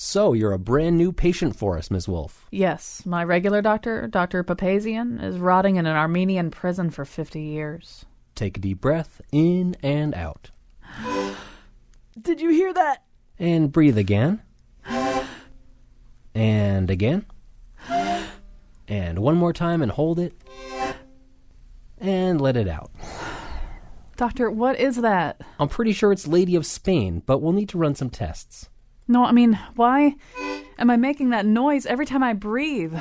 So, you're a brand new patient for us, Ms. Wolf. Yes, my regular doctor, Dr. Papazian, is rotting in an Armenian prison for 50 years. Take a deep breath, in and out. Did you hear that? And breathe again. And again. And one more time and hold it. And let it out. Doctor, what is that? I'm pretty sure it's Lady of Spain, but we'll need to run some tests. No, I mean, why am I making that noise every time I breathe?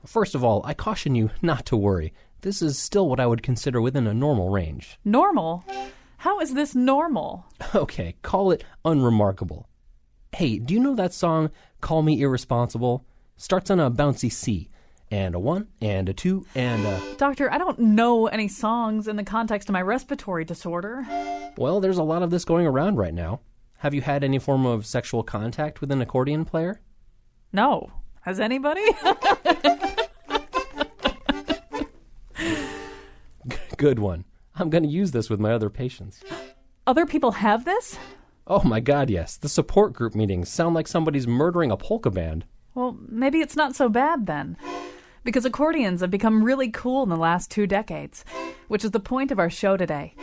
First of all, I caution you not to worry. This is still what I would consider within a normal range. Normal? How is this normal? Okay, call it unremarkable. Hey, do you know that song, Call Me Irresponsible? Starts on a bouncy C. And a 1, and a 2, and a... Doctor, I don't know any songs in the context of my respiratory disorder. Well, there's a lot of this going around right now. Have you had any form of sexual contact with an accordion player? No. Has anybody? Good one. I'm going to use this with my other patients. Other people have this? Oh my God, yes. The support group meetings sound like somebody's murdering a polka band. Well, maybe it's not so bad then. Because accordions have become really cool in the last 2 decades, which is the point of our show today.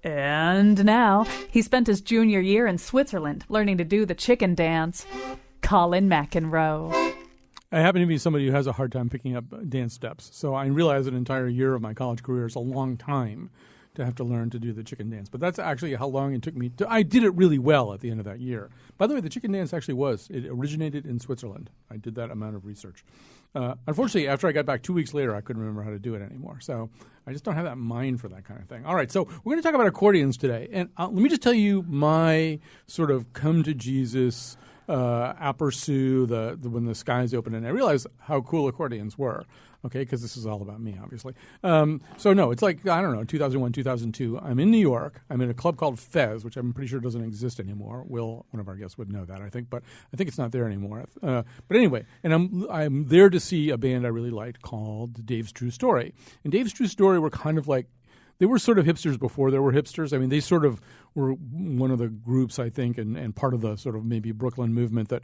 And now, he spent his junior year in Switzerland learning to do the chicken dance. Colin McEnroe. I happen to be somebody who has a hard time picking up dance steps, so I realize an entire year of my college career is a long time to have to learn to do the chicken dance. But that's actually how long it took me. I did it really well at the end of that year. By the way, the chicken dance actually it originated in Switzerland. I did that amount of research. Unfortunately, after I got back 2 weeks later, I couldn't remember how to do it anymore. So I just don't have that mind for that kind of thing. All right, so we're going to talk about accordions today. And let me just tell you my sort of come to Jesus aperçu when the skies opened, and I realized how cool accordions were. Okay, because this is all about me, obviously. So no, it's like, I don't know, 2001, 2002. I'm in New York. I'm in a club called Fez, which I'm pretty sure doesn't exist anymore. Will, one of our guests, would know that, I think, but I think it's not there anymore. But anyway, and I'm there to see a band I really liked called Dave's True Story. And Dave's True Story were kind of like, they were sort of hipsters before there were hipsters. I mean, they sort of were one of the groups, I think, and part of the sort of maybe Brooklyn movement that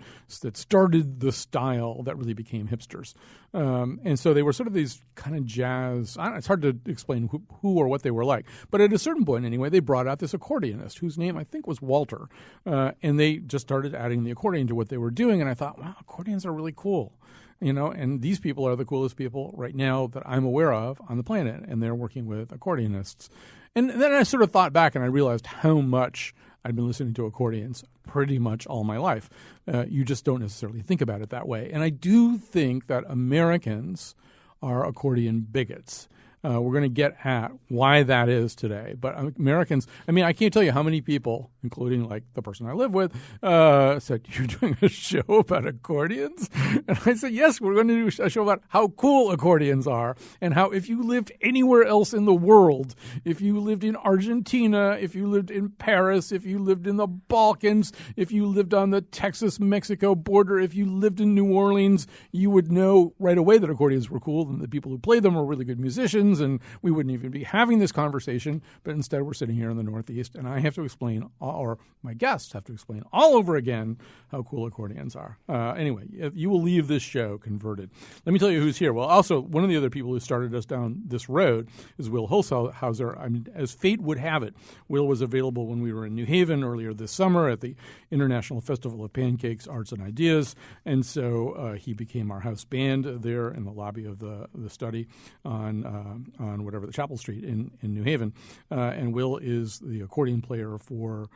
started the style that really became hipsters. And so they were sort of these kind of jazz. It's hard to explain who or what they were like. But at a certain point, anyway, they brought out this accordionist whose name I think was Walter. And they just started adding the accordion to what they were doing. And I thought, wow, accordions are really cool. You know, and these people are the coolest people right now that I'm aware of on the planet, and they're working with accordionists. And then I sort of thought back, and I realized how much I'd been listening to accordions pretty much all my life. You just don't necessarily think about it that way. And I do think that Americans are accordion bigots. We're going to get at why that is today. But Americans, I mean, I can't tell you how many people, including like the person I live with, said, "You're doing a show about accordions?" And I said, "Yes, we're going to do a show about how cool accordions are and how if you lived anywhere else in the world, if you lived in Argentina, if you lived in Paris, if you lived in the Balkans, if you lived on the Texas-Mexico border, if you lived in New Orleans, you would know right away that accordions were cool and the people who played them were really good musicians. And we wouldn't even be having this conversation, but instead we're sitting here in the Northeast, and I have to explain, or my guests have to explain all over again how cool accordions are. Anyway, you will leave this show converted. Let me tell you who's here. Well, also, one of the other people who started us down this road is Will Holzhauser. I mean, as fate would have it, Will was available when we were in New Haven earlier this summer at the International Festival of Pancakes, Arts, and Ideas, and so he became our house band there in the lobby of the study on whatever, the Chapel Street in New Haven. And Will is the accordion player for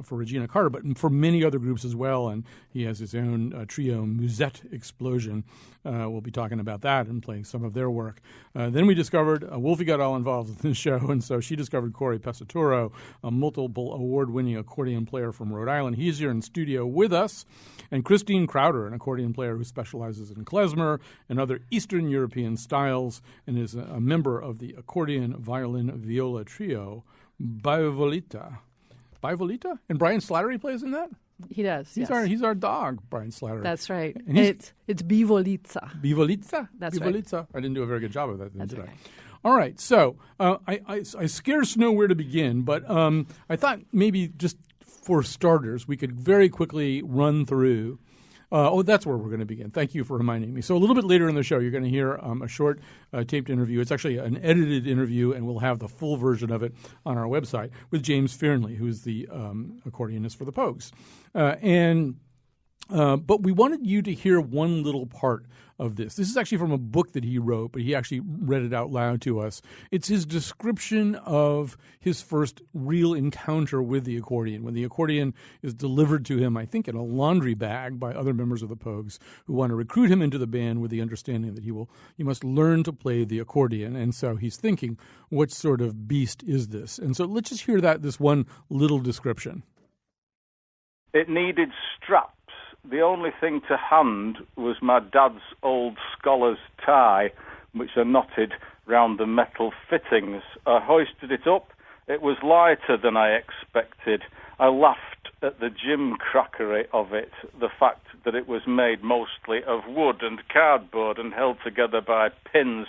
Regina Carter, but for many other groups as well. And he has his own trio, Musette Explosion. We'll be talking about that and playing some of their work. Then we discovered, Wolfie got all involved in the show, and so she discovered Corey Pesaturo, a multiple award-winning accordion player from Rhode Island. He's here in studio with us. And Christine Crowder, an accordion player who specializes in klezmer and other Eastern European styles and is a member of the accordion, violin, viola trio, Bivolita. Bivolita? And Brian Slattery plays in that? He does, He's our dog, Brian Slattery. That's right. And it's Bivolitza. Bivolitza? That's Bivolitza. right. I didn't do a very good job of that, did okay. I? All right, so I scarce know where to begin, but I thought maybe just for starters we could very quickly run through That's where we're going to begin. Thank you for reminding me. So a little bit later in the show, you're going to hear a short taped interview. It's actually an edited interview, and we'll have the full version of it on our website with James Fearnley, who's the accordionist for the Pogues. But we wanted you to hear one little part of this. This is actually from a book that he wrote, but he actually read it out loud to us. It's his description of his first real encounter with the accordion, when the accordion is delivered to him, I think, in a laundry bag by other members of the Pogues who want to recruit him into the band with the understanding that he must learn to play the accordion. And so he's thinking, what sort of beast is this? And so let's just hear this one little description. It needed straps. The only thing to hand was my dad's old scholar's tie, which are knotted round the metal fittings. I hoisted it up. It was lighter than I expected. I laughed at the gimcrackery of it, the fact that it was made mostly of wood and cardboard and held together by pins.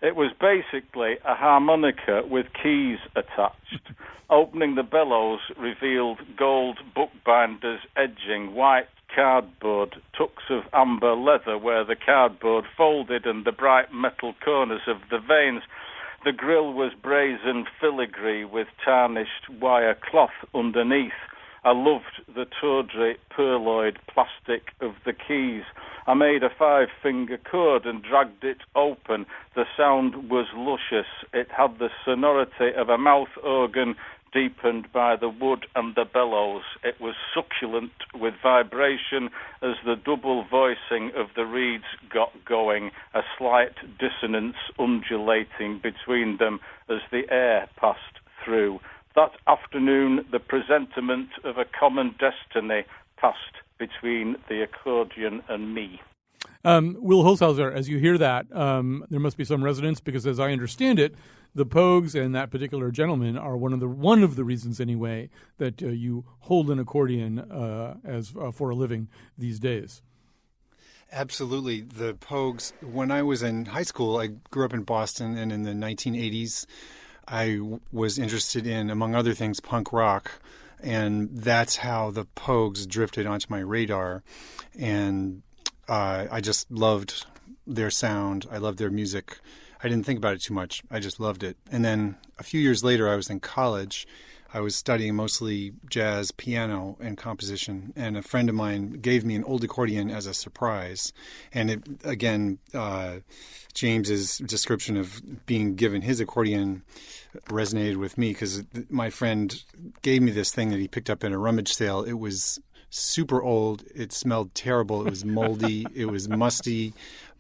It was basically a harmonica with keys attached. Opening the bellows revealed gold bookbinders edging, white cardboard, tucks of amber leather where the cardboard folded, and the bright metal corners of the veins. The grill was brazen filigree with tarnished wire cloth underneath. I loved the tawdry pearloid plastic of the keys. I made a 5-finger chord and dragged it open. The sound was luscious. It had the sonority of a mouth organ deepened by the wood and the bellows. It was succulent with vibration as the double voicing of the reeds got going, a slight dissonance undulating between them as the air passed through. That afternoon, the presentiment of a common destiny passed between the accordion and me. Will Holzhauser, as you hear that, there must be some resonance because, as I understand it, the Pogues and that particular gentleman are one of the reasons, anyway, that you hold an accordion as for a living these days. Absolutely. The Pogues, when I was in high school, I grew up in Boston, and in the 1980s, I was interested in, among other things, punk rock. And that's how the Pogues drifted onto my radar. And I just loved their sound. I loved their music. I didn't think about it too much. I just loved it. And then a few years later, I was in college. I was studying mostly jazz, piano, and composition. And a friend of mine gave me an old accordion as a surprise. And it, again, James's description of being given his accordion resonated with me because my friend gave me this thing that he picked up in a rummage sale. It was super old. It smelled terrible. It was moldy. It was musty.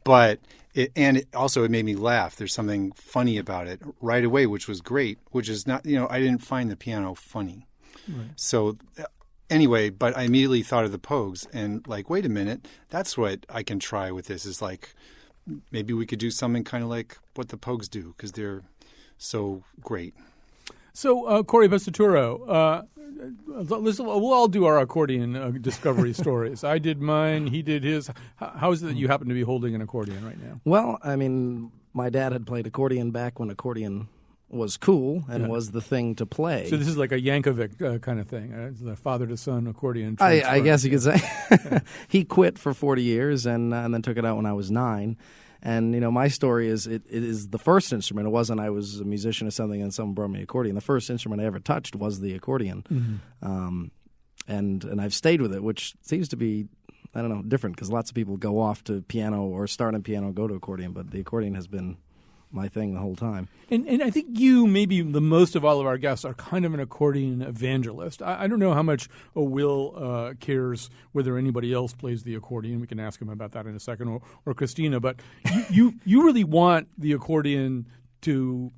But it made me laugh. There's something funny about it right away, which was great, which is not, I didn't find the piano funny. Right. So anyway, but I immediately thought of the Pogues and wait a minute, that's what I can try with this is maybe we could do something kind of like what the Pogues do because they're so great. So, Corey Pesaturo, we'll all do our accordion discovery stories. I did mine. He did his. How is it that you happen to be holding an accordion right now? Well, I mean, my dad had played accordion back when accordion was cool and was the thing to play. So this is like a Yankovic kind of thing, the father-to-son accordion transfer. I guess you could say. He quit for 40 years and then took it out when I was 9. And, my story is it is the first instrument. It wasn't I was a musician or something and someone brought me an accordion. The first instrument I ever touched was the accordion. Mm-hmm. And I've stayed with it, which seems to be, I don't know, different because lots of people go off to piano or start on piano and go to accordion. But the accordion has been my thing the whole time. And I think you, maybe the most of all of our guests, are kind of an accordion evangelist. I don't know how much Will cares whether anybody else plays the accordion. We can ask him about that in a second, or Christina. But you really want the accordion to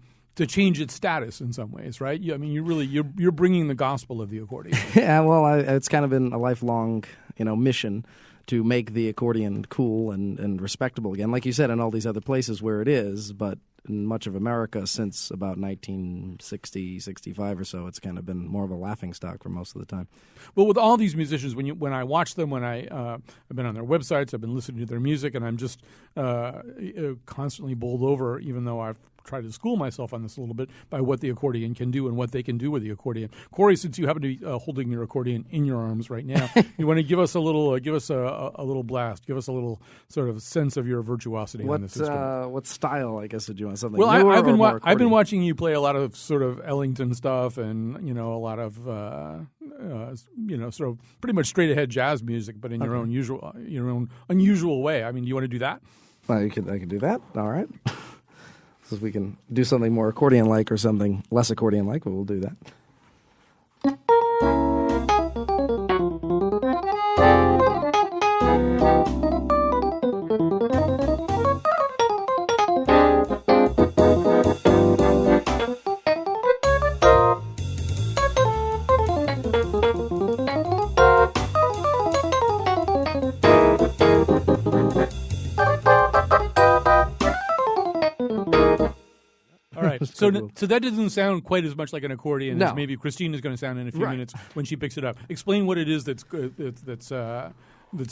change its status in some ways, right? You're bringing the gospel of the accordion. Yeah, well, it's kind of been a lifelong, mission to make the accordion cool and respectable again. Like you said, in all these other places where it is, but in much of America since about 1960, 65 or so, it's kind of been more of a laughingstock for most of the time. Well, with all these musicians, when I watch them, when I've been on their websites, I've been listening to their music, and I'm just constantly bowled over, even though I've try to school myself on this a little bit by what the accordion can do and what they can do with the accordion. Corey, since you happen to be holding your accordion in your arms right now, you want to give us a little blast, give us a little sort of sense of your virtuosity on this instrument. What style, I guess, did you want? Something well, newer I've been watching you play a lot of sort of Ellington stuff and a lot of sort of pretty much straight ahead jazz music, but in your own unusual way. I mean, do you want to do that? Well, I can do that. All right. So if we can do something more accordion-like or something less accordion-like, we'll do that. So that doesn't sound quite as much like an accordion as maybe Christine is going to sound in a few minutes when she picks it up. Explain what it is that's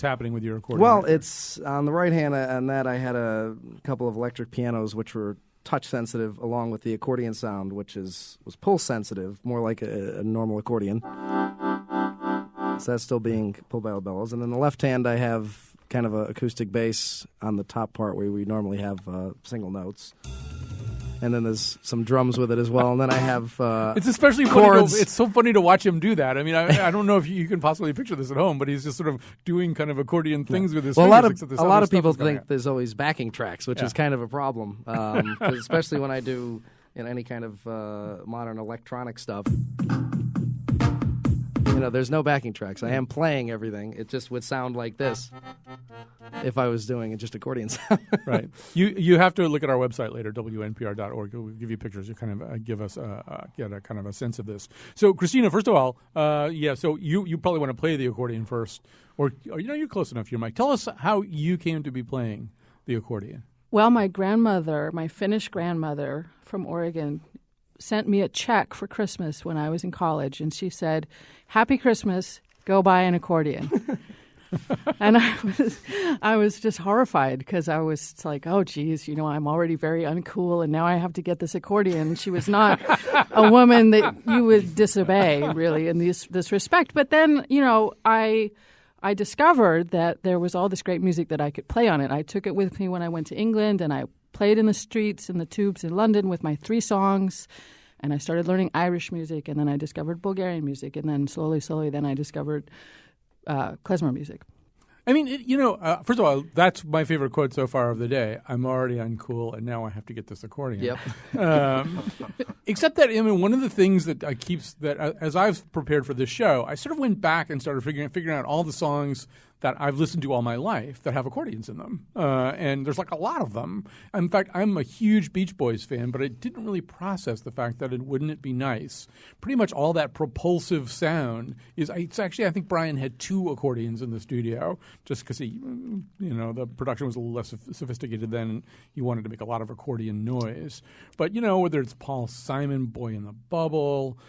happening with your accordion. Well, it's on the right hand. On that, I had a couple of electric pianos which were touch sensitive, along with the accordion sound, which was pulse sensitive, more like a normal accordion. So that's still being pulled by the bellows. And then the left hand, I have kind of an acoustic bass on the top part where we normally have single notes. And then there's some drums with it as well. And then I have it's especially chords. It's so funny to watch him do that. I mean, I don't know if you can possibly picture this at home, but he's just sort of doing kind of accordion things with his fingers. A lot of people think there's always backing tracks, which is kind of a problem, especially when I do any kind of modern electronic stuff. There's no backing tracks. I am playing everything. It just would sound like this if I was doing just accordion sound. Right. You have to look at our website later, WNPR.org. We'll give you pictures. You kind of give us get a kind of a sense of this. So, Christina, first of all, so you probably want to play the accordion first, or you're close enough to your mic. Tell us how you came to be playing the accordion. Well, my Finnish grandmother from Oregon, sent me a check for Christmas when I was in college, and she said, "Happy Christmas, go buy an accordion." And I was just horrified because I was like, oh, geez, I'm already very uncool, and now I have to get this accordion. She was not a woman that you would disobey, really, in this respect. But then, I discovered that there was all this great music that I could play on it. I took it with me when I went to England, and I played in the streets and the tubes in London with my 3 songs, and I started learning Irish music, and then I discovered Bulgarian music, and then slowly, then I discovered klezmer music. I mean, first of all, that's my favorite quote so far of the day. I'm already uncool, and now I have to get this accordion. Yep. Except that, one of the things that as I've prepared for this show, I sort of went back and started figuring out all the songs that I've listened to all my life that have accordions in them. And there's like a lot of them. In fact, I'm a huge Beach Boys fan, but I didn't really process the fact that wouldn't it be nice? Pretty much all that propulsive sound it's actually, I think Brian had 2 accordions in the studio just because the production was a little less sophisticated then, and he wanted to make a lot of accordion noise. But, whether it's Paul Simon, Boy in the Bubble,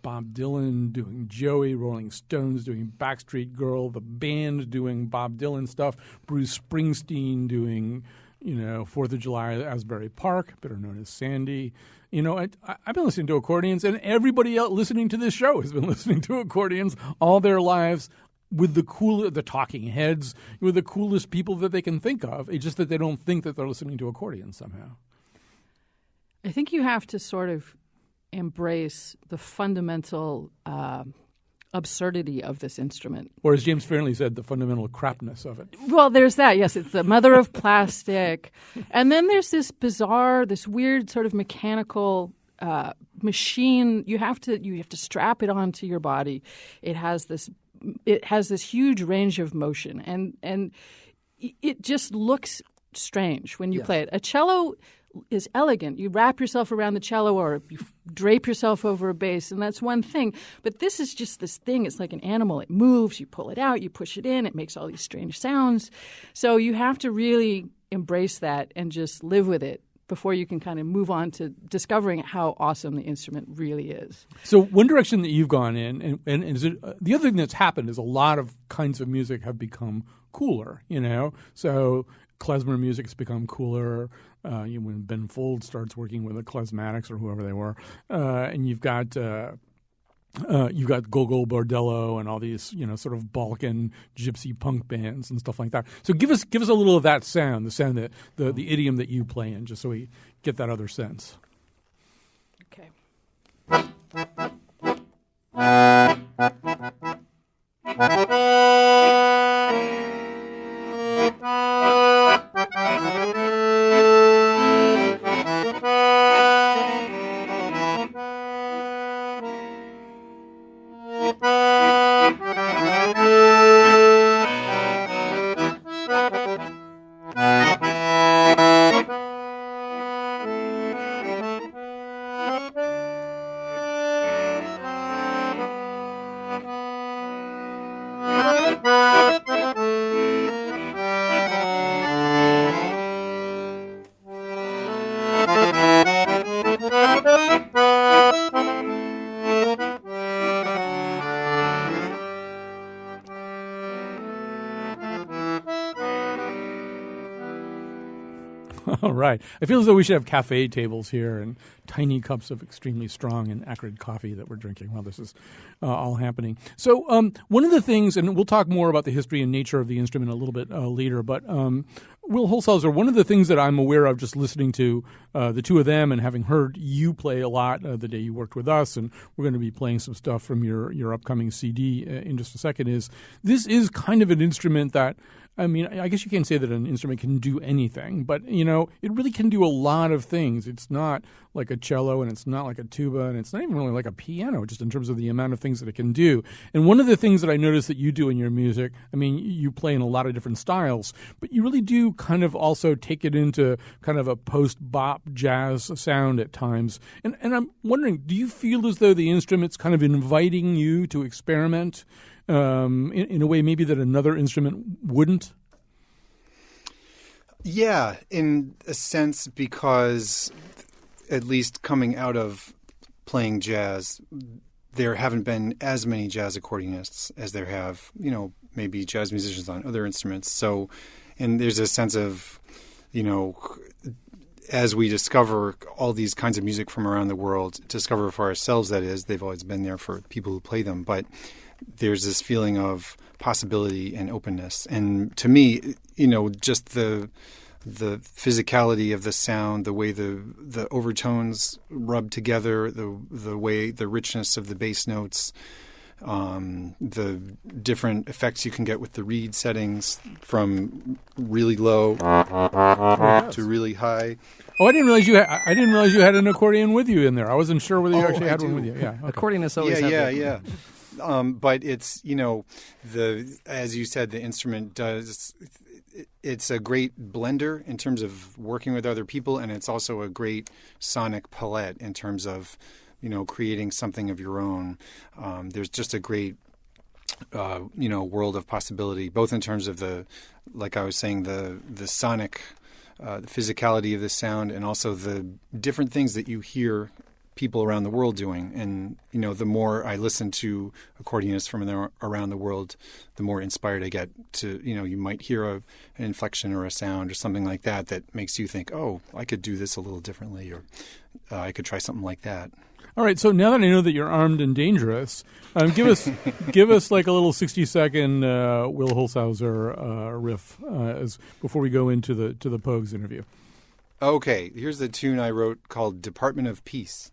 Bob Dylan doing Joey, Rolling Stones doing Backstreet Girl, the band doing Bob Dylan stuff, Bruce Springsteen doing, 4th of July at Asbury Park, better known as Sandy. I've been listening to accordions, and everybody else listening to this show has been listening to accordions all their lives with the talking heads, with the coolest people that they can think of. It's just that they don't think that they're listening to accordions somehow. I think you have to sort of embrace the fundamental absurdity of this instrument. Or as James Fairley said, the fundamental crapness of it. Well, there's that. Yes, it's the mother of plastic. And then there's this weird sort of mechanical machine. You have to strap it onto your body. It has this huge range of motion, and it just looks strange when you play it. A cello is elegant. You wrap yourself around the cello or you drape yourself over a bass, and that's one thing. But this is just this thing. It's like an animal. It moves. You pull it out. You push it in. It makes all these strange sounds. So you have to really embrace that and just live with it before you can kind of move on to discovering how awesome the instrument really is. So one direction that you've gone in, and is it, the other thing that's happened is a lot of kinds of music have become cooler, So klezmer music's become cooler. When Ben Folds starts working with the Klezmatics or whoever they were, and you've got Gogol Bordello and all these sort of Balkan gypsy punk bands and stuff like that. So give us a little of that sound, the sound that the idiom that you play in, just so we get that other sense. Okay. All right. I feel as though we should have cafe tables here and tiny cups of extremely strong and acrid coffee that we're drinking while this is all happening. So one of the things, and we'll talk more about the history and nature of the instrument a little bit later, but Will Holzhauser, one of the things that I'm aware of just listening to the two of them and having heard you play a lot the day you worked with us, and we're going to be playing some stuff from your upcoming CD in just a second, is this is kind of an instrument that, I mean, I guess you can't say that an instrument can do anything, but, it really can do a lot of things. It's not like a cello, and it's not like a tuba, and it's not even really like a piano, just in terms of the amount of things that it can do. And one of the things that I notice that you do in your music, I mean, you play in a lot of different styles, but you really do kind of also take it into kind of a post-bop jazz sound at times. And I'm wondering, do you feel as though the instrument's kind of inviting you to experiment in a way maybe that another instrument wouldn't? Yeah, in a sense, because at least coming out of playing jazz, there haven't been as many jazz accordionists as there have, maybe jazz musicians on other instruments. So, and there's a sense of, as we discover all these kinds of music from around the world, discover for ourselves, that is, they've always been there for people who play them, but there's this feeling of possibility and openness. And to me, just the physicality of the sound, the way the overtones rub together, the way the richness of the bass notes, the different effects you can get with the reed settings from really low to really high. Oh, I didn't realize you had an accordion with you in there. I wasn't sure whether you actually had one with you. Yeah, okay. Accordionists always have that. Yeah. But it's, as you said, the instrument it's a great blender in terms of working with other people, and it's also a great sonic palette in terms of, creating something of your own. There's just a great, world of possibility, both in terms of like I was saying, the sonic, the physicality of the sound, and also the different things that you hear people around the world doing. And, the more I listen to accordionists from around the world, the more inspired I get to, you might hear an inflection or a sound or something like that makes you think, oh, I could do this a little differently, or I could try something like that. All right, so now that I know that you're armed and dangerous, give us like a little 60-second Will Holzhauser riff before we go into the Pogues interview. Okay, here's the tune I wrote called Department of Peace.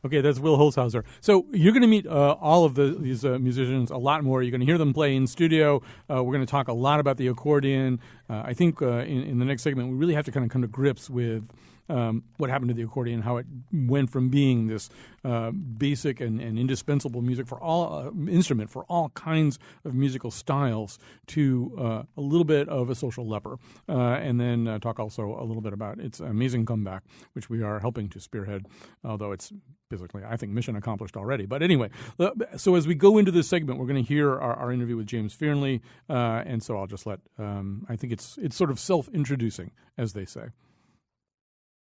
Okay, that's Will Holzhauser. So you're going to meet all of these musicians, a lot more. You're going to hear them play in studio. We're going to talk a lot about the accordion. I think in the next segment, we really have to kind of come to grips with what happened to the accordion, how it went from being this basic and indispensable music for all instrument for all kinds of musical styles to a little bit of a social leper, and then talk also a little bit about its amazing comeback, which we are helping to spearhead, although it's basically, I think, mission accomplished already. But anyway, so as we go into this segment, we're going to hear our interview with James Fearnley, and so I'll just let, I think it's sort of self-introducing, as they say.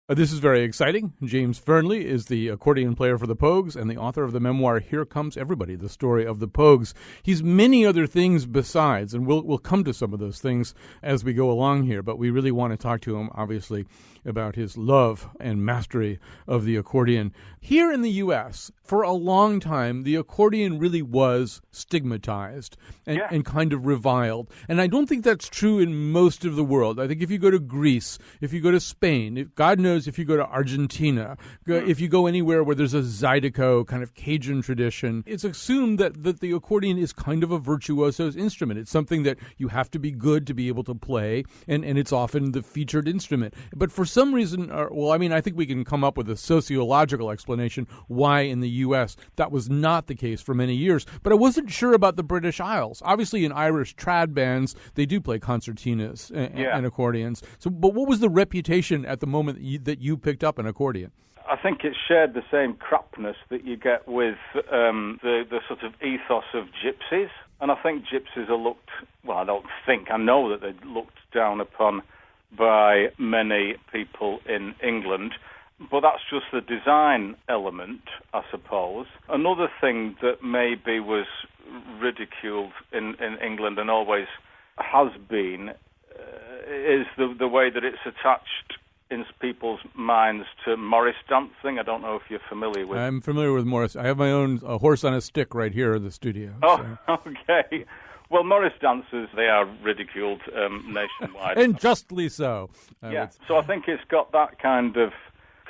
This is very exciting. James Fearnley is the accordion player for the Pogues and the author of the memoir Here Comes Everybody, the story of the Pogues. He's many other things besides, and we'll come to some of those things as we go along here, but we really want to talk to him, obviously, about his love and mastery of the accordion. Here in the U.S., for a long time, the accordion really was stigmatized and kind of reviled. And I don't think that's true in most of the world. I think if you go to Greece, if you go to Spain, God knows if you go to Argentina, if you go anywhere where there's a Zydeco kind of Cajun tradition, it's assumed that the accordion is kind of a virtuoso's instrument. It's something that you have to be good to be able to play, and it's often the featured instrument. But for some reason, I think we can come up with a sociological explanation why in the U.S. that was not the case for many years. But I wasn't sure about the British Isles. Obviously, in Irish trad bands, they do play concertinas and accordions. But what was the reputation at the moment that you picked up an accordion? I think it shared the same crapness that you get with the sort of ethos of gypsies. And I think gypsies are I know that they're looked down upon by many people in England, but that's just the design element, I suppose. Another thing that maybe was ridiculed in England and always has been is the way that it's attached in people's minds to Morris dancing. I don't know if you're familiar with it. I'm familiar with Morris. I have my own horse on a stick right here in the studio. Oh, so. Okay. Well, Morris dancers, they are ridiculed nationwide. And justly so. So I think it's got that kind of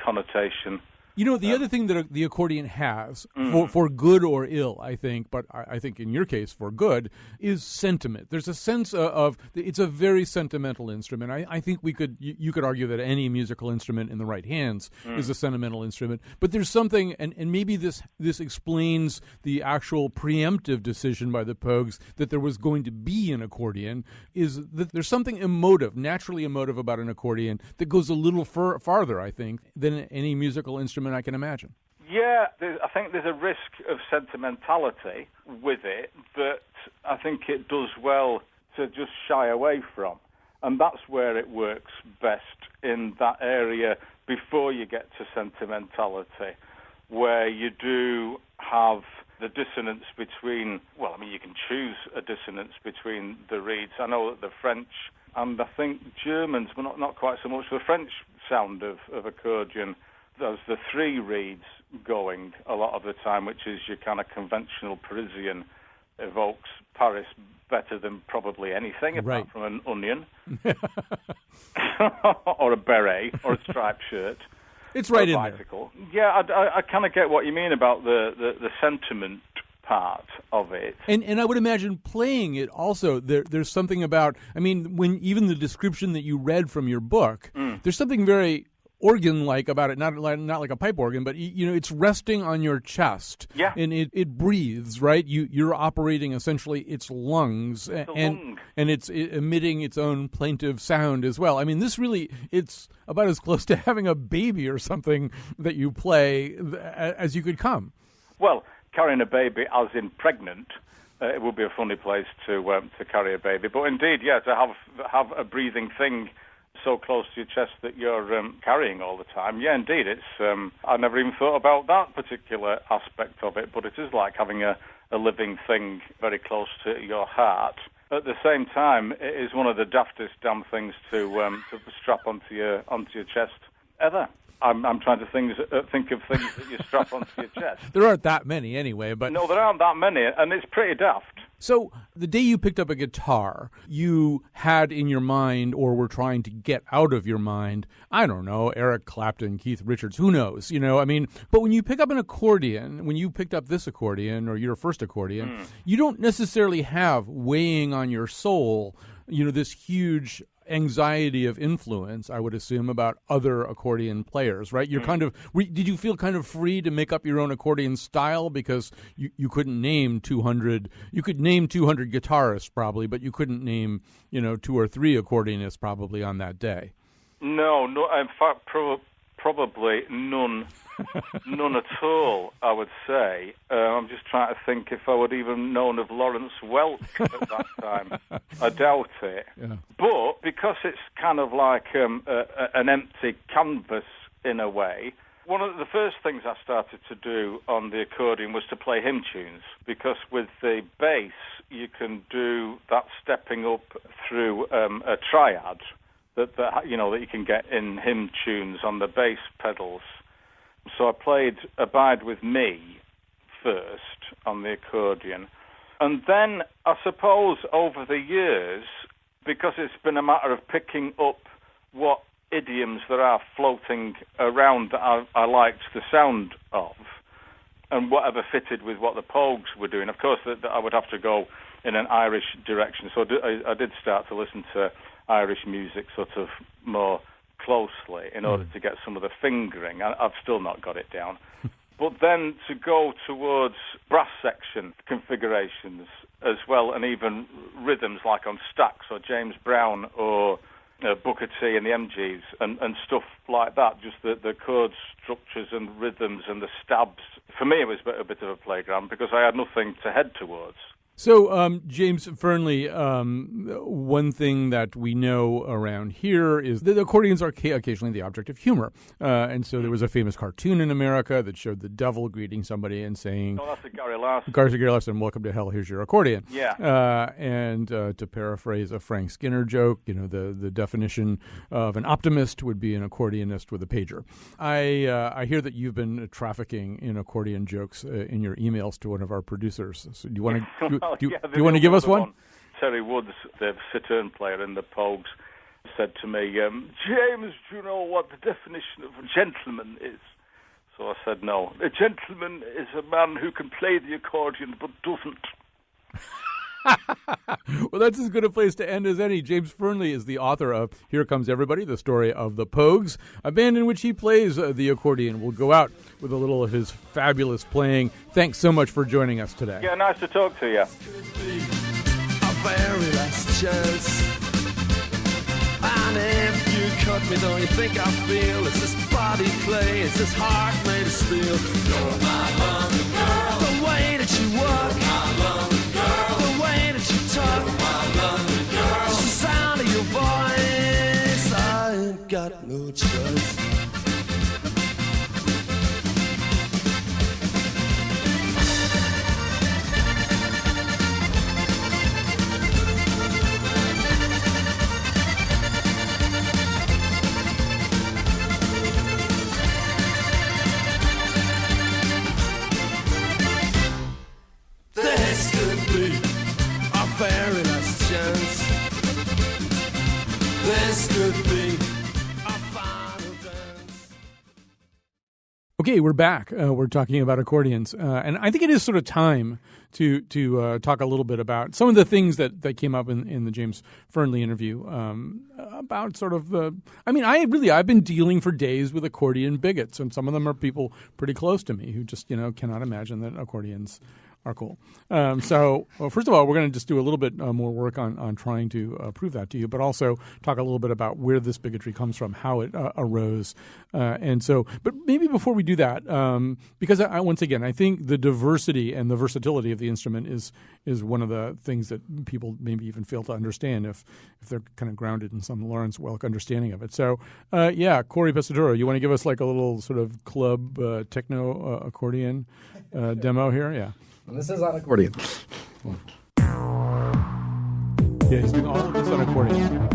connotation. You know, the other thing that the accordion has, for good or ill, I think, but I think in your case for good, is sentiment. There's a sense of it's a very sentimental instrument. I think you could argue that any musical instrument in the right hands is a sentimental instrument. But there's something, and maybe this explains the actual preemptive decision by the Pogues that there was going to be an accordion, is that there's something emotive, naturally emotive about an accordion that goes a little farther, I think, than any musical instrument I can imagine. Yeah, I think there's a risk of sentimentality with it that I think it does well to just shy away from. And that's where it works best, in that area before you get to sentimentality, where you do have the dissonance between, you can choose a dissonance between the reeds. I know that the French and I think Germans, but not quite so much, the French sound of accordion, there's the three reeds going a lot of the time, which is your kind of conventional Parisian, evokes Paris better than probably anything, apart from an onion, or a beret, or a striped shirt. It's right in bicycle. There. Yeah, I kind of get what you mean about the sentiment part of it. And I would imagine playing it also, there's something about, when even the description that you read from your book, there's something very organ-like about it, not like a pipe organ, but it's resting on your chest, and it breathes, right? You're operating essentially its lungs, and it's emitting its own plaintive sound as well. This really, it's about as close to having a baby or something that you play as you could come. Well, carrying a baby, as in pregnant, it would be a funny place to carry a baby, but indeed, to have a breathing thing so close to your chest that you're carrying all the time. Yeah, indeed, it's. I never even thought about that particular aspect of it, but it is like having a living thing very close to your heart. At the same time, it is one of the daftest damn things to strap onto your chest ever. I'm trying to think of things that you strap onto your chest. There aren't that many anyway, but... No, there aren't that many, and it's pretty daft. So the day you picked up a guitar, you had in your mind or were trying to get out of your mind, I don't know, Eric Clapton, Keith Richards, who knows, but when you pick up an accordion, when you picked up this accordion or your first accordion, you don't necessarily have weighing on your soul, this huge anxiety of influence, I would assume, about other accordion players, right? You're did you feel kind of free to make up your own accordion style because you couldn't name 200, you could name 200 guitarists probably, but you couldn't name, 2 or 3 accordionists probably on that day? No, in fact, probably none. None at all, I would say. I'm just trying to think if I would even known of Lawrence Welk at that time. I doubt it. Yeah. But because it's kind of like an empty canvas in a way, one of the first things I started to do on the accordion was to play hymn tunes, because with the bass you can do that stepping up through a triad that you can get in hymn tunes on the bass pedals. So I played Abide With Me first on the accordion. And then, I suppose, over the years, because it's been a matter of picking up what idioms there are floating around that I liked the sound of, and whatever fitted with what the Pogues were doing. Of course, that I would have to go in an Irish direction. So I did start to listen to Irish music sort of more closely in order to get some of the fingering. I've still not got it down. But then to go towards brass section configurations as well, and even rhythms like on Stax or James Brown or Booker T and the MGs and stuff like that, just the chord structures and rhythms and the stabs. For me, it was a bit of a playground because I had nothing to head towards. So, James Fernley, one thing that we know around here is that accordions are occasionally the object of humor. And so there was a famous cartoon in America that showed the devil greeting somebody and saying... Oh, that's a Gary Larson. Gary Larson, welcome to hell, here's your accordion. Yeah. And to paraphrase a Frank Skinner joke, the definition of an optimist would be an accordionist with a pager. I hear that you've been trafficking in accordion jokes in your emails to one of our producers. So do you want to... Do you want to give us one? Terry Woods, the cittern player in the Pogues, said to me, James, do you know what the definition of a gentleman is? So I said, no. A gentleman is a man who can play the accordion but doesn't. Well, that's as good a place to end as any. James Fernley is the author of Here Comes Everybody, the story of the Pogues, a band in which he plays the accordion. We'll go out with a little of his fabulous playing. Thanks so much for joining us today. Yeah, nice to talk to you. A very last chance. And if you cut me, don't you think I feel it's this body play, it's this heart made of steel. You're my London girl. The way that you walk, my London girl. The way that you talk, my London girl. Just the sound of your voice, I ain't got no choice. Very last chance. This could be our final dance. Okay, we're back. We're talking about accordions. And I think it is sort of time to talk a little bit about some of the things that came up in the James Fernley interview about sort of the... I mean, I've been dealing for days with accordion bigots, and some of them are people pretty close to me who just, cannot imagine that accordions are cool. So, first of all, we're going to just do a little bit more work on trying to prove that to you, but also talk a little bit about where this bigotry comes from, how it arose. But maybe before we do that, because once again, I think the diversity and the versatility of the instrument is one of the things that people maybe even fail to understand if they're kind of grounded in some Lawrence Welk understanding of it. So, Corey Pescaduro, you want to give us like a little sort of club techno accordion demo here? Yeah. And this is on accordion. Yeah, he's doing all of this on accordion.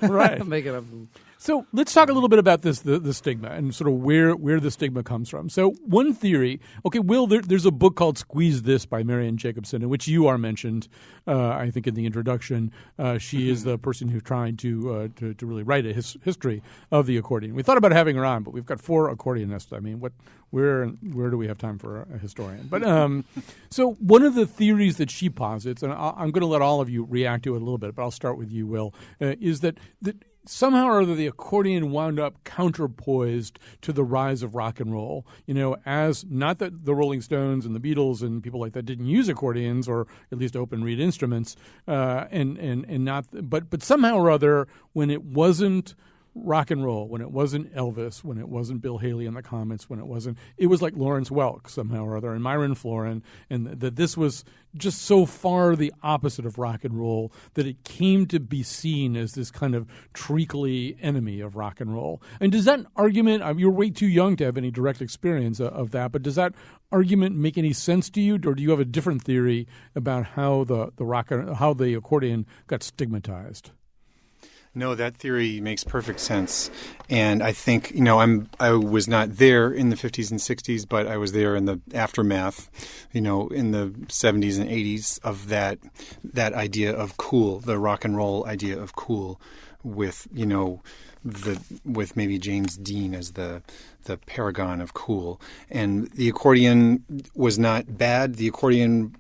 Right. Make it up. So let's talk a little bit about this, the stigma, and sort of where the stigma comes from. So one theory, okay, Will, there's a book called Squeeze This by Marianne Jacobson, in which you are mentioned, I think, in the introduction. She is the person who tried to really write a history of the accordion. We thought about having her on, but we've got 4 accordionists. I mean, where do we have time for a historian? But so one of the theories that she posits, and I'm going to let all of you react to it a little bit, but I'll start with you, Will, is that somehow or other the accordion wound up counterpoised to the rise of rock and roll. As not that the Rolling Stones and the Beatles and people like that didn't use accordions or at least open reed instruments, and not, but somehow or other when it wasn't rock and roll, when it wasn't Elvis, when it wasn't Bill Haley and the Comets, it was like Lawrence Welk somehow or other and Myron Florin, and that this was just so far the opposite of rock and roll that it came to be seen as this kind of treacly enemy of rock and roll. And does that argument, you're way too young to have any direct experience of that, but does that argument make any sense to you, or do you have a different theory about how how the accordion got stigmatized? No, that theory makes perfect sense. And I think, I was not there in the 50s and 60s, but I was there in the aftermath, in the 70s and 80s of that idea of cool, the rock and roll idea of cool with, with maybe James Dean as the paragon of cool. And the accordion was not bad. The accordion,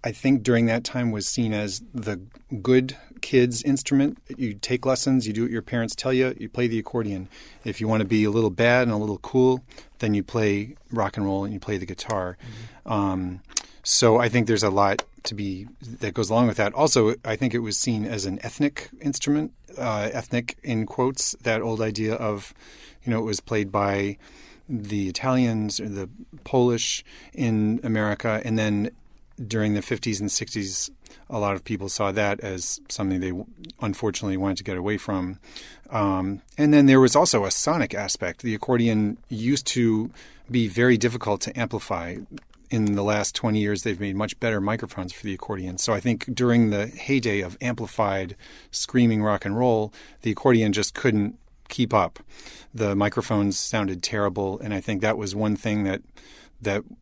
I think, during that time was seen as the good kid's instrument. You take lessons, you do what your parents tell you, you play the accordion. If you want to be a little bad and a little cool, then you play rock and roll and you play the guitar. Mm-hmm. So I think there's a lot that goes along with that. Also, I think it was seen as an ethnic instrument, ethnic in quotes, that old idea of, it was played by the Italians or the Polish in America, and then during the 50s and 60s, a lot of people saw that as something they unfortunately wanted to get away from. And then there was also a sonic aspect. The accordion used to be very difficult to amplify. In the last 20 years, they've made much better microphones for the accordion. So I think during the heyday of amplified screaming rock and roll, the accordion just couldn't keep up. The microphones sounded terrible, and I think that was one thing that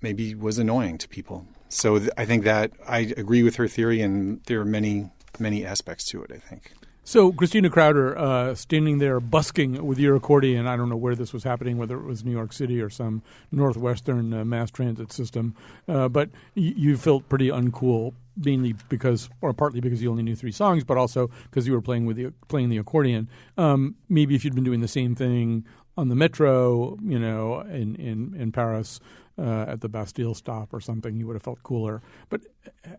maybe was annoying to people. So I think that I agree with her theory, and there are many, many aspects to it, I think. So Christina Crowder, standing there busking with your accordion, I don't know where this was happening, whether it was New York City or some northwestern mass transit system, but you felt pretty uncool, partly because you only knew 3 songs, but also because you were playing the accordion. Maybe if you'd been doing the same thing on the metro, in Paris, at the Bastille stop or something, you would have felt cooler. But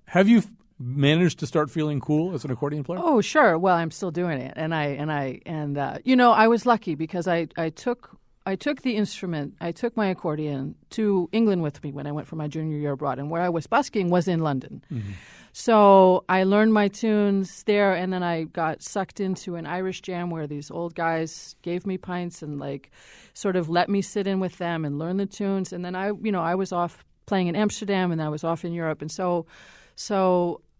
have you managed to start feeling cool as an accordion player? Oh, sure. Well, I'm still doing it, and I was lucky because I took the instrument, I took my accordion to England with me when I went for my junior year abroad, and where I was busking was in London. Mm-hmm. So I learned my tunes there, and then I got sucked into an Irish jam where these old guys gave me pints and sort of let me sit in with them and learn the tunes. And then I was off playing in Amsterdam, and I was off in Europe, and so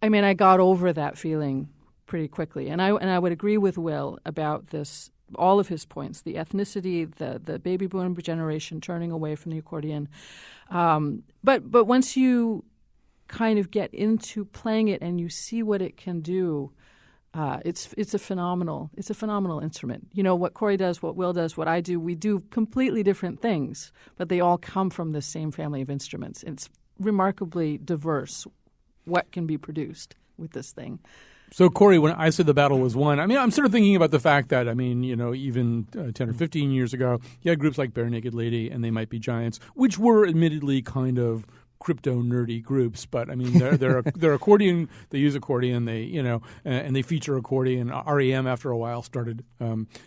I got over that feeling pretty quickly. And I would agree with Will about this, all of his points, the ethnicity, the baby boom generation turning away from the accordion. But once you kind of get into playing it and you see what it can do, it's a phenomenal instrument. What Corey does, what Will does, what I do, we do completely different things, but they all come from the same family of instruments. It's remarkably diverse what can be produced with this thing. So, Corey, when I said the battle was won, I'm sort of thinking about the fact that, even 10 or 15 years ago, you had groups like Bare Naked Lady and They Might Be Giants, which were admittedly kind of crypto nerdy groups, but they're accordion. They use accordion. They and they feature accordion. REM after a while started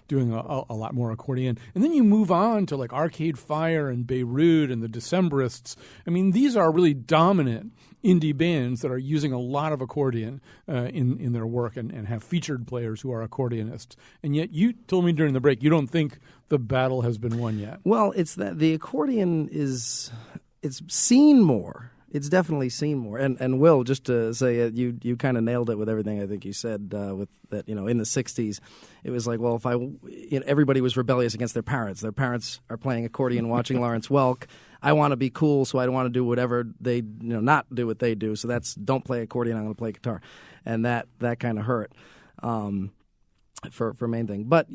doing a lot more accordion, and then you move on to like Arcade Fire and Beirut and the Decemberists. These are really dominant indie bands that are using a lot of accordion in their work and have featured players who are accordionists. And yet, you told me during the break you don't think the battle has been won yet. Well, it's that the accordion is. It's seen more It's definitely seen more. And Will, just to say, you kind of nailed it with everything I think you said. With that, in the '60s, it was like, well, if everybody was rebellious against their parents. Their parents are playing accordion, watching Lawrence Welk. I want to be cool, so I don't want to do whatever they, not do what they do. So that's don't play accordion. I'm going to play guitar, and that kind of hurt for main thing. But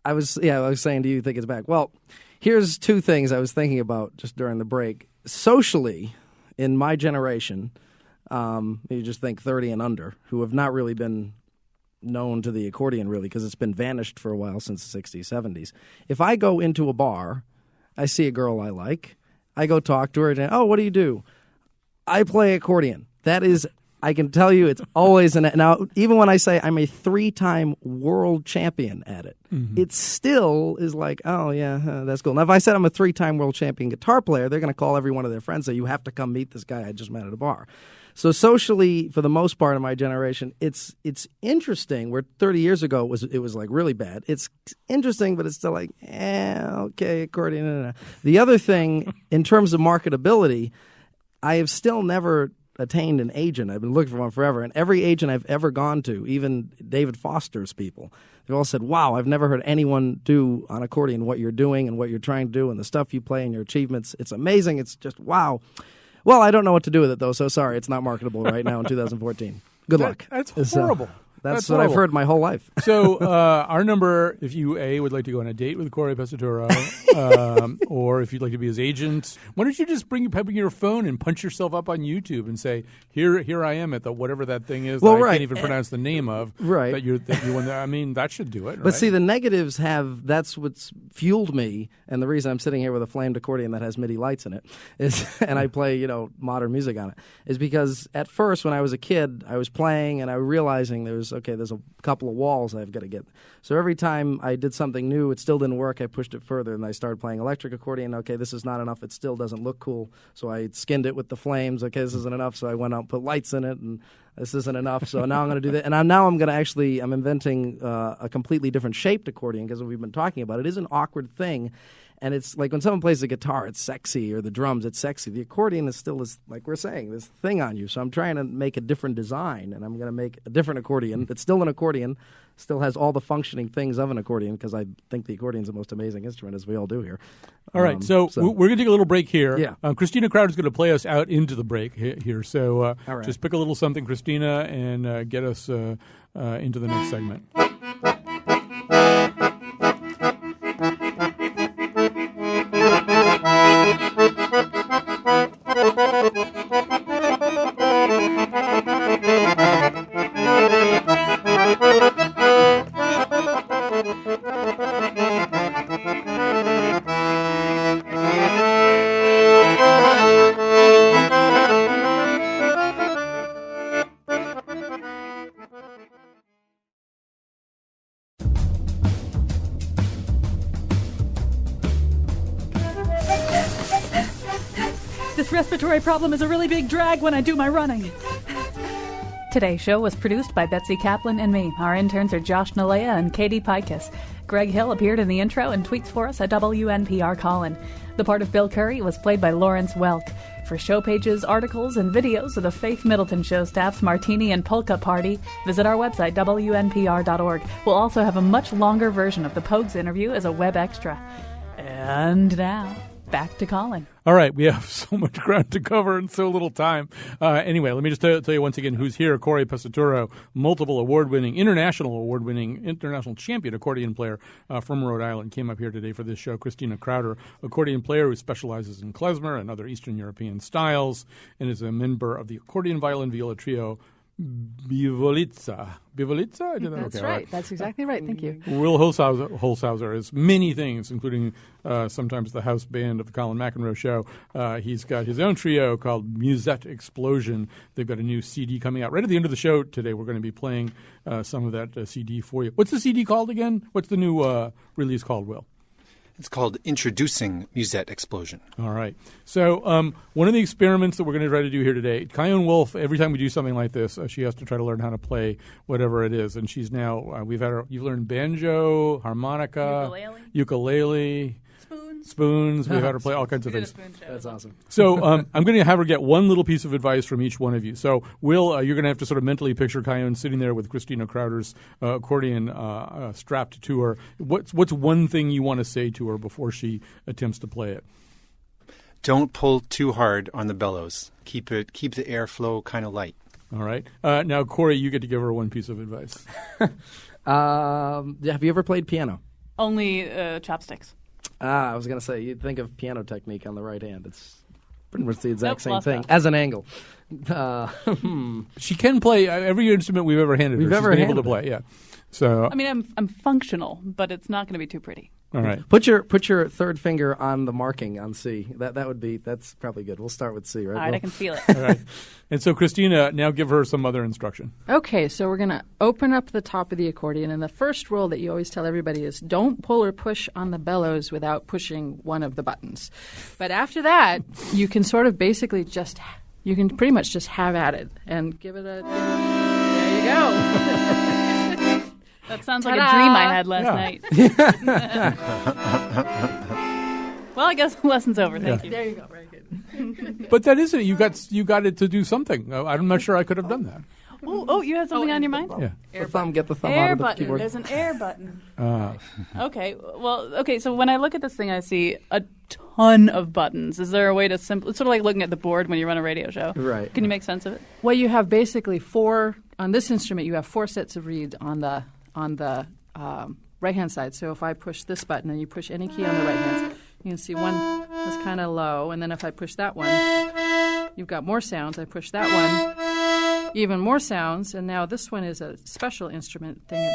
I was saying, do you think it's back? Well, here's two things I was thinking about just during the break. Socially, in my generation, you just think 30 and under, who have not really been known to the accordion really because it's been vanished for a while since the 60s, 70s. If I go into a bar, I see a girl I like, I go talk to her, and, oh, what do you do? I play accordion. That is, I can tell you, it's always now, even when I say I'm a 3-time world champion at it, it still is like, oh, yeah, that's cool. Now, if I said I'm a 3-time world champion guitar player, they're going to call every one of their friends and say, you have to come meet this guy I just met at a bar. So socially, for the most part of my generation, it's interesting. Where 30 years ago it was like really bad. It's interesting, but it's still like, okay, accordion. The other thing, in terms of marketability, I have still never attained an agent. I've been looking for one forever, and every agent I've ever gone to, even David Foster's people, they've all said, wow, I've never heard anyone do on accordion what you're doing and what you're trying to do and the stuff you play and your achievements. It's amazing. It's just wow. Well, I don't know what to do with it, though, so sorry, it's not marketable right now in 2014. Good luck. That's horrible. That's what I've heard my whole life. So our number, if you, would like to go on a date with Corey Pesatoro, or if you'd like to be his agent, why don't you just bring your phone and punch yourself up on YouTube and say, here I am at the whatever that thing is that I can't even pronounce the name of. Right. That you won there. I mean, that should do it, But see, the negatives that's what's fueled me, and the reason I'm sitting here with a flamed accordion that has MIDI lights in it, is, and I play, modern music on it, is because at first when I was a kid, I was playing and I was realizing there's a couple of walls I've got to get. So every time I did something new, it still didn't work. I pushed it further, and I started playing electric accordion. Okay, this is not enough. It still doesn't look cool. So I skinned it with the flames. Okay, this isn't enough. So I went out and put lights in it, and this isn't enough. So now I'm going to do that. And I'm inventing a completely different shaped accordion because we've been talking about it. It is an awkward thing. And it's like when someone plays the guitar, it's sexy, or the drums, it's sexy. The accordion is still, like we're saying, this thing on you. So I'm trying to make a different design, and I'm going to make a different accordion. It's still an accordion, still has all the functioning things of an accordion, because I think the accordion is the most amazing instrument, as we all do here. All right, so we're going to take a little break here. Yeah. Christina Crowder is going to play us out into the break here. So all right. Just pick a little something, Christina, and get us into the next segment. This respiratory problem is a really big drag when I do my running. Today's show was produced by Betsy Kaplan and me. Our interns are Josh Nalea and Katie Pikus. Greg Hill appeared in the intro and tweets for us at WNPR Colin. The part of Bill Curry was played by Lawrence Welk. For show pages, articles, and videos of the Faith Middleton Show staff's Martini and Polka Party, visit our website, WNPR.org. We'll also have a much longer version of the Pogues interview as a web extra. And now, back to Colin. All right, we have so much ground to cover in so little time. Anyway, let me just tell you once again who's here. Corey Pesatoro, multiple international award-winning, international champion accordion player from Rhode Island, came up here today for this show. Christina Crowder, accordion player who specializes in klezmer and other Eastern European styles, and is a member of the accordion, violin, viola trio Bivolizza? I did that? That's okay, right. All right. That's exactly right. Thank you. Will Holshouser is many things, including sometimes the house band of the Colin McEnroe Show. He's got his own trio called Musette Explosion. They've got a new CD coming out right at the end of the show today. We're going to be playing some of that CD for you. What's the CD called again? What's the new release called, Will? It's called Introducing Musette Explosion. All right. So one of the experiments that we're going to try to do here today, Kyone Wolf, every time we do something like this, she has to try to learn how to play whatever it is. And she's now, you've learned banjo, harmonica, ukulele, spoons. We've had her play all kinds of things. That's awesome. So I'm going to have her get one little piece of advice from each one of you. So, Will, you're going to have to sort of mentally picture Kyone sitting there with Christina Crowder's accordion strapped to her. What's one thing you want to say to her before she attempts to play it? Don't pull too hard on the bellows. Keep the airflow kind of light. All right. Now, Corey, you get to give her one piece of advice. Have you ever played piano? Only chopsticks. I was going to say, you'd think of piano technique on the right hand. It's pretty much the exact same lost thing, that. as an angle. She can play every instrument we've ever handed her. She's been able to play, yeah. So, I mean, I'm functional, but it's not going to be too pretty. all right. Put your third finger on the marking on C. That's probably good. We'll start with C, right? All right, Will? I can feel it. All right. And so, Christina, now give her some other instruction. Okay, so we're going to open up the top of the accordion, and the first rule that you always tell everybody is don't pull or push on the bellows without pushing one of the buttons. But after that, you can sort of basically you can pretty much just have at it and give it a. There you go. That sounds like Ta-da! a dream I had last night. Well, I guess the lesson's over. Thank you. There you go. Very good. But that isn't it. You got it to do something. I'm not sure I could have done that. Oh, you had something on your mind? Yeah. Get the thumb out Air of the button. keyboard. There's an air button. Uh, Okay. Well, okay. So when I look at this thing, I see a ton of buttons. Is there a way to It's sort of like looking at the board when you run a radio show. Right. Can you make sense of it? Well, you have basically on this instrument, you have 4 sets of reeds on the right-hand side. So if I push this button and you push any key on the right hand, you can see one is kind of low. And then if I push that one, you've got more sounds. I push that one, even more sounds. And now this one is a special instrument thing.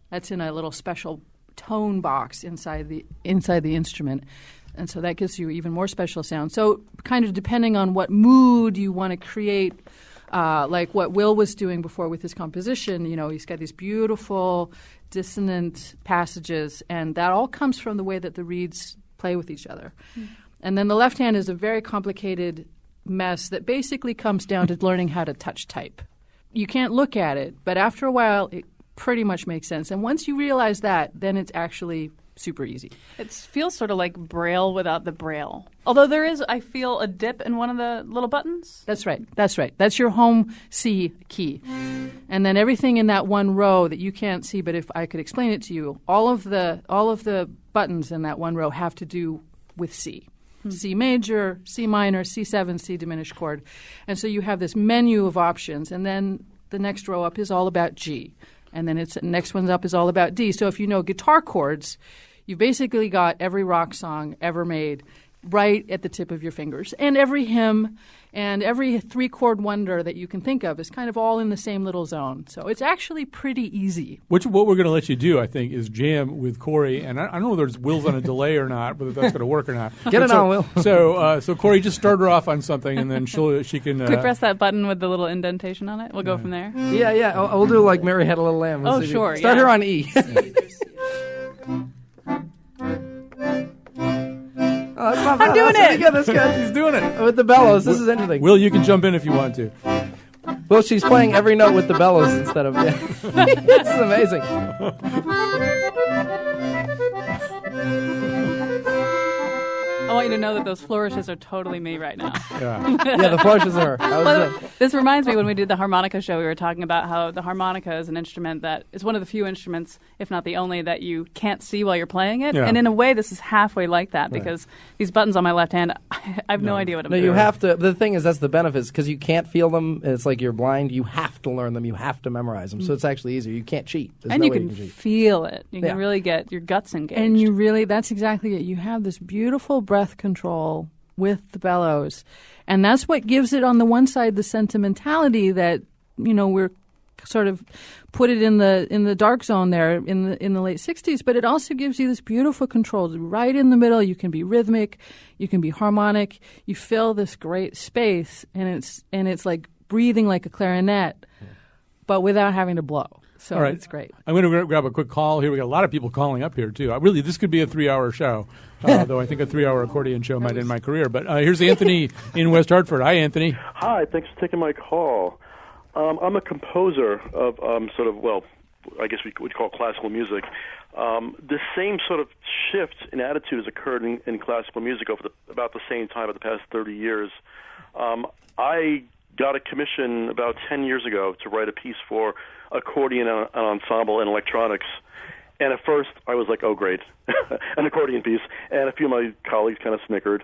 That's in a little special tone box inside the instrument. And so that gives you even more special sound. So kind of depending on what mood you want to create, like what Will was doing before with his composition, he's got these beautiful dissonant passages, and that all comes from the way that the reeds play with each other. And then the left hand is a very complicated mess that basically comes down to learning how to touch type. You can't look at it, but after a while it pretty much makes sense. And once you realize that, then it's actually super easy. It feels sort of like Braille without the Braille. Although there is, I feel, a dip in one of the little buttons. That's right. That's your home C key. And then everything in that one row that you can't see, but if I could explain it to you, all of the buttons in that one row have to do with C. C major, C minor, C7, C diminished chord. And so you have this menu of options, and then the next row up is all about G. And then the next one's up is all about D. So if you know guitar chords, you've basically got every rock song ever made right at the tip of your fingers. And every hymn and every 3-chord wonder that you can think of is kind of all in the same little zone. So it's actually pretty easy. what we're going to let you do, I think, is jam with Corey. And I don't know whether Will's on a delay or not, whether that's going to work or not. Get it on, Will. So Corey, just start her off on something, and then she can. Can we press that button with the little indentation on it? We'll go from there. Yeah. We'll do like Mary Had a Little Lamb. Oh, sure, Start yeah. her on E. Oh, that's not bad. I'm doing That's it. Good. That's good. She's doing it. With the bellows. This is interesting. Will, you can jump in if you want to. Well, she's playing every note with the bellows instead of. Yeah. This is amazing. I want you to know that those flourishes are totally me right now. Yeah, the flourishes are. This reminds me when we did the harmonica show, we were talking about how the harmonica is an instrument that is one of the few instruments, if not the only, that you can't see while you're playing it. Yeah. And in a way, this is halfway like that because these buttons on my left hand, I have no idea what I'm doing. You have to. The thing is, that's the benefits because you can't feel them. It's like you're blind. You have to learn them. You have to memorize them. So it's actually easier. You can't cheat. There's and no you way can you can cheat. feel it. You Yeah. can really get your guts engaged. And that's exactly it. You have this beautiful breath control with the bellows. And that's what gives it on the one side the sentimentality that, we're sort of put it in the dark zone there in the late 60s, but it also gives you this beautiful control right in the middle. You can be rhythmic, you can be harmonic, you fill this great space, and it's like breathing like a clarinet, but without having to blow. So All right. it's great. I'm going to grab a quick call here. We got a lot of people calling up here, too. Really, this could be a 3-hour show, though I think a 3-hour accordion show might end my career. But here's Anthony in West Hartford. Hi, Anthony. Hi, thanks for taking my call. I'm a composer of I guess we would call classical music. The same sort of shift in attitude has occurred in classical music over about the same time of the past 30 years. I got a commission about 10 years ago to write a piece for accordion and ensemble and electronics. And at first, I was like, oh, great, an accordion piece. And a few of my colleagues kind of snickered.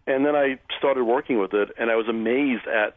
And then I started working with it, and I was amazed at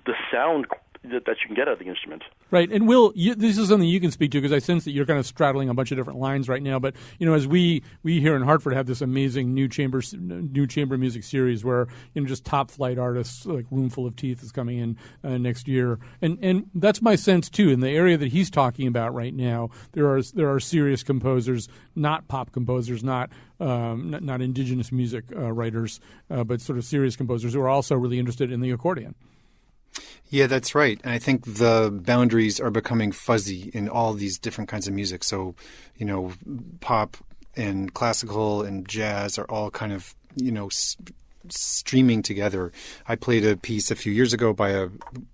the sound that you can get out of the instrument. Right. And Will, this is something you can speak to, because I sense that you're kind of straddling a bunch of different lines right now. But, as we here in Hartford have this amazing new chamber music series where, just top flight artists like Roomful of Teeth is coming in next year. And that's my sense, too. In the area that he's talking about right now, there are serious composers, not pop composers, not indigenous music writers, but sort of serious composers who are also really interested in the accordion. Yeah, that's right. And I think the boundaries are becoming fuzzy in all these different kinds of music. So, pop and classical and jazz are all kind of, streaming together. I played a piece a few years ago by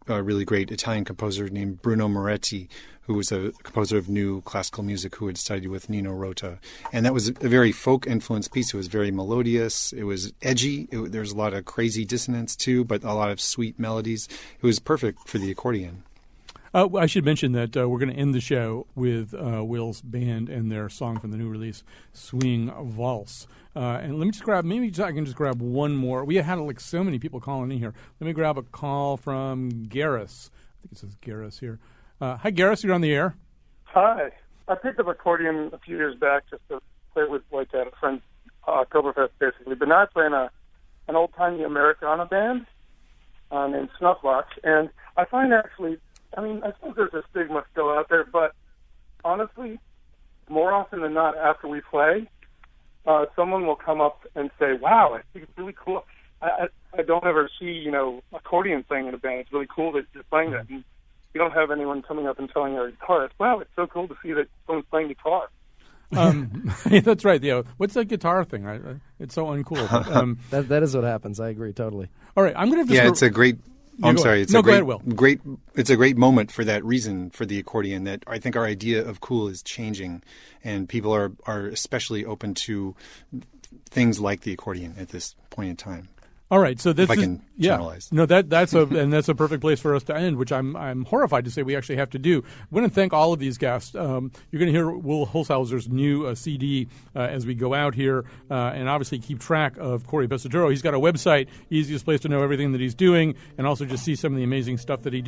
a really great Italian composer named Bruno Moretti, who was a composer of new classical music who had studied with Nino Rota. And that was a very folk-influenced piece. It was very melodious. It was edgy. There's a lot of crazy dissonance, too, but a lot of sweet melodies. It was perfect for the accordion. I should mention that we're going to end the show with Will's band and their song from the new release, Swing Valse. And let me just grab, I can just grab one more. We had so many people calling in here. Let me grab a call from Garris. I think it says Garris here. Hi, Garris, you're on the air. Hi. I picked up accordion a few years back just to play with at a friend's Oktoberfest, basically. But now I play in an old-timey Americana band named Snuffbox. And I find actually, I suppose there's a stigma still out there, but honestly, more often than not, after we play, someone will come up and say, wow, I think it's really cool. I don't ever see, accordion playing in a band. It's really cool that you're playing that. And you don't have anyone coming up and telling our guitarist, wow, it's so cool to see that someone's playing guitar. Yeah, that's right. Yeah, what's that guitar thing? It's so uncool. But, that is what happens. I agree totally. All right, I'm going to. Yeah, it's a great. I'm sorry. It's a great, go ahead, Will. It's a great moment for that reason for the accordion. That I think our idea of cool is changing, and people are especially open to things like the accordion at this point in time. All right, so this if I can generalize. No, that's a perfect place for us to end, which I'm horrified to say we actually have to do. I want to thank all of these guests. You're going to hear Will Holzhauser's new CD as we go out here, and obviously keep track of Corey Pesaturo. He's got a website, easiest place to know everything that he's doing, and also just see some of the amazing stuff that he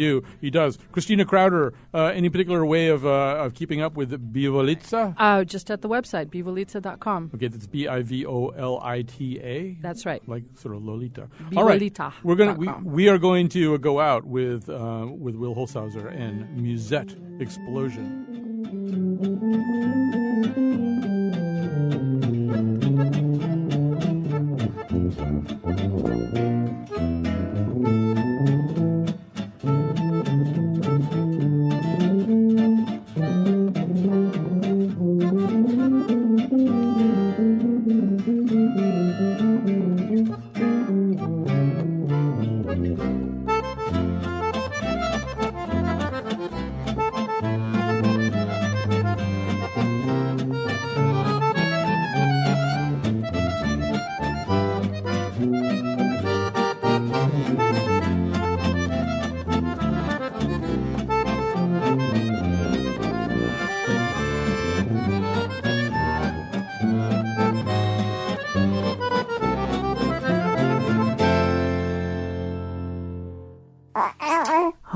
does. Christina Crowder, any particular way of keeping up with Bivolitza? Just at the website, bivolitza.com. Okay, that's Bivolita. That's right. Like sort of Lolita. Bivolita. All right, we are going to go out with Will Holzhauser and Musette Explosion.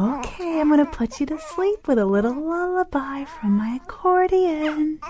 Okay, I'm going to put you to sleep with a little lullaby from my accordion.